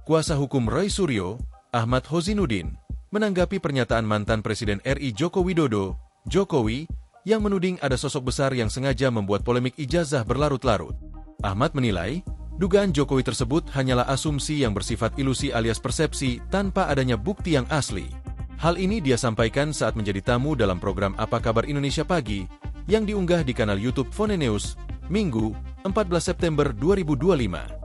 Kuasa hukum Roy Suryo, Ahmad Hozinudin, menanggapi pernyataan mantan Presiden RI Joko Widodo, Jokowi, yang menuding ada sosok besar yang sengaja membuat polemik ijazah berlarut-larut. Ahmad menilai, dugaan Jokowi tersebut hanyalah asumsi yang bersifat ilusi alias persepsi tanpa adanya bukti yang asli. Hal ini dia sampaikan saat menjadi tamu dalam program Apa Kabar Indonesia Pagi yang diunggah di kanal YouTube Phonenews, Minggu, 14 September 2025.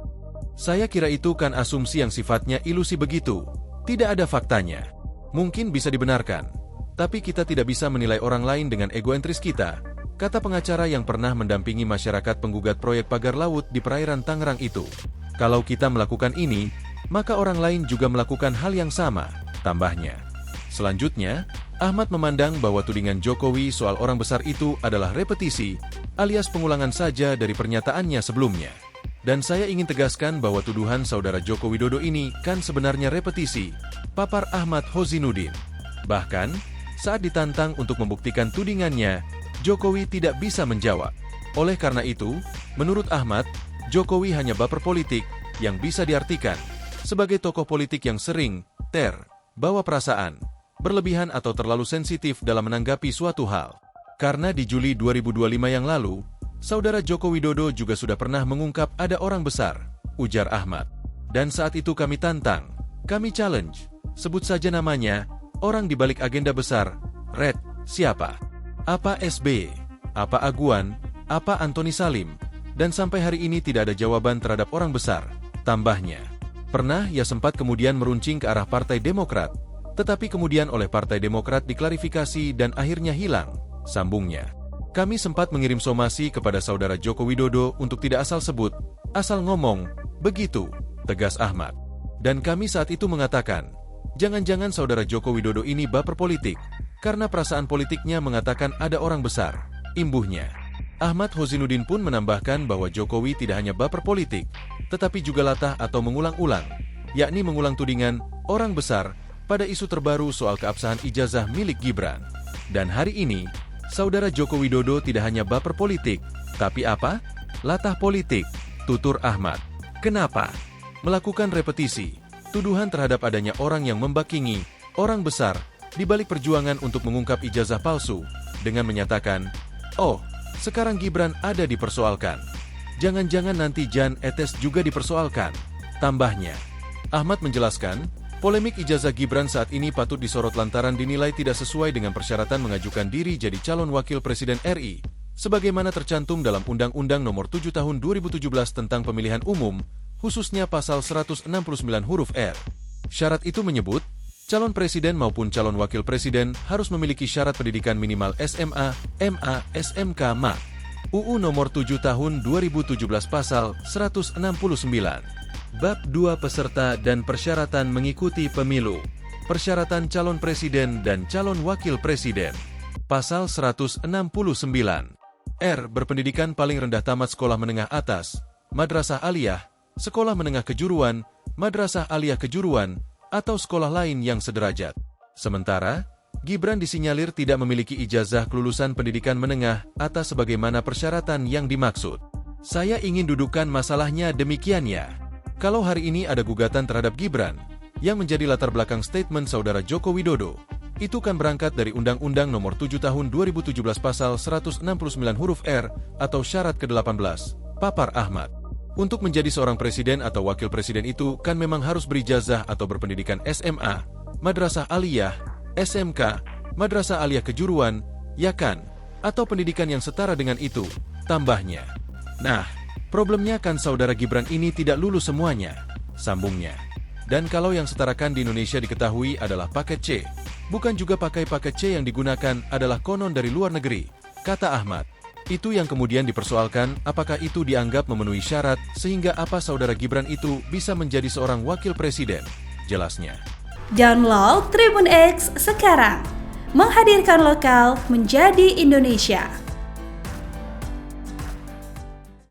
Saya kira itu kan asumsi yang sifatnya ilusi begitu, tidak ada faktanya. Mungkin bisa dibenarkan, tapi kita tidak bisa menilai orang lain dengan egoentris kita, kata pengacara yang pernah mendampingi masyarakat penggugat proyek pagar laut di perairan Tangerang itu. Kalau kita melakukan ini, maka orang lain juga melakukan hal yang sama, tambahnya. Selanjutnya, Ahmad memandang bahwa tudingan Jokowi soal orang besar itu adalah repetisi, alias pengulangan saja dari pernyataannya sebelumnya. Dan saya ingin tegaskan bahwa tuduhan saudara Joko Widodo ini kan sebenarnya repetisi, papar Ahmad Hozinudin. Bahkan, saat ditantang untuk membuktikan tudingannya, Jokowi tidak bisa menjawab. Oleh karena itu, menurut Ahmad, Jokowi hanya baper politik yang bisa diartikan sebagai tokoh politik yang sering bawa perasaan, berlebihan atau terlalu sensitif dalam menanggapi suatu hal. Karena di Juli 2025 yang lalu, Saudara Joko Widodo juga sudah pernah mengungkap ada orang besar, ujar Ahmad. Dan saat itu kami tantang, kami challenge, sebut saja namanya, orang di balik agenda besar, siapa? Apa SBY? Apa Aguan? Apa Antoni Salim? Dan sampai hari ini tidak ada jawaban terhadap orang besar, tambahnya. Pernah ia sempat kemudian meruncing ke arah Partai Demokrat, tetapi kemudian oleh Partai Demokrat diklarifikasi dan akhirnya hilang, sambungnya. Kami sempat mengirim somasi kepada saudara Joko Widodo untuk tidak asal sebut, asal ngomong, begitu, tegas Ahmad. Dan kami saat itu mengatakan, jangan-jangan saudara Joko Widodo ini baper politik, karena perasaan politiknya mengatakan ada orang besar, imbuhnya. Ahmad Hozinudin pun menambahkan bahwa Jokowi tidak hanya baper politik, tetapi juga latah atau mengulang-ulang, yakni mengulang tudingan orang besar pada isu terbaru soal keabsahan ijazah milik Gibran. Dan hari ini, Saudara Joko Widodo tidak hanya baper politik, tapi apa? Latah politik, tutur Ahmad. Kenapa? Melakukan repetisi, tuduhan terhadap adanya orang yang membakingi, orang besar, di balik perjuangan untuk mengungkap ijazah palsu, dengan menyatakan, oh, sekarang Gibran ada dipersoalkan. Jangan-jangan nanti Jan Etes juga dipersoalkan, tambahnya. Ahmad menjelaskan, polemik ijazah Gibran saat ini patut disorot lantaran dinilai tidak sesuai dengan persyaratan mengajukan diri jadi calon wakil presiden RI, sebagaimana tercantum dalam Undang-Undang Nomor 7 Tahun 2017 tentang Pemilihan Umum, khususnya pasal 169 huruf R. Syarat itu menyebut, calon presiden maupun calon wakil presiden harus memiliki syarat pendidikan minimal SMA, MA, SMK, MA. UU Nomor 7 Tahun 2017 pasal 169. Bab 2 Peserta dan Persyaratan Mengikuti Pemilu. Persyaratan calon presiden dan calon wakil presiden. Pasal 169. R. Berpendidikan paling rendah tamat sekolah menengah atas, madrasah aliyah, sekolah menengah kejuruan, madrasah aliyah kejuruan, atau sekolah lain yang sederajat. Sementara, Gibran disinyalir tidak memiliki ijazah kelulusan pendidikan menengah atas sebagaimana persyaratan yang dimaksud. Saya ingin dudukan masalahnya demikian ya. Kalau hari ini ada gugatan terhadap Gibran, yang menjadi latar belakang statement saudara Joko Widodo, itu kan berangkat dari Undang-Undang Nomor 7 Tahun 2017 Pasal 169 huruf R atau syarat ke-18, papar Ahmad. Untuk menjadi seorang presiden atau wakil presiden itu kan memang harus berijazah atau berpendidikan SMA, madrasah aliyah, SMK, madrasah aliyah kejuruan, ya kan? Atau pendidikan yang setara dengan itu, tambahnya. Nah, problemnya kan saudara Gibran ini tidak lulus semuanya, sambungnya. Dan kalau yang setarakan di Indonesia diketahui adalah paket C, bukan juga pakai paket C yang digunakan adalah konon dari luar negeri, kata Ahmad. Itu yang kemudian dipersoalkan apakah itu dianggap memenuhi syarat sehingga apa saudara Gibran itu bisa menjadi seorang wakil presiden, jelasnya. Download Tribun X sekarang, menghadirkan lokal menjadi Indonesia.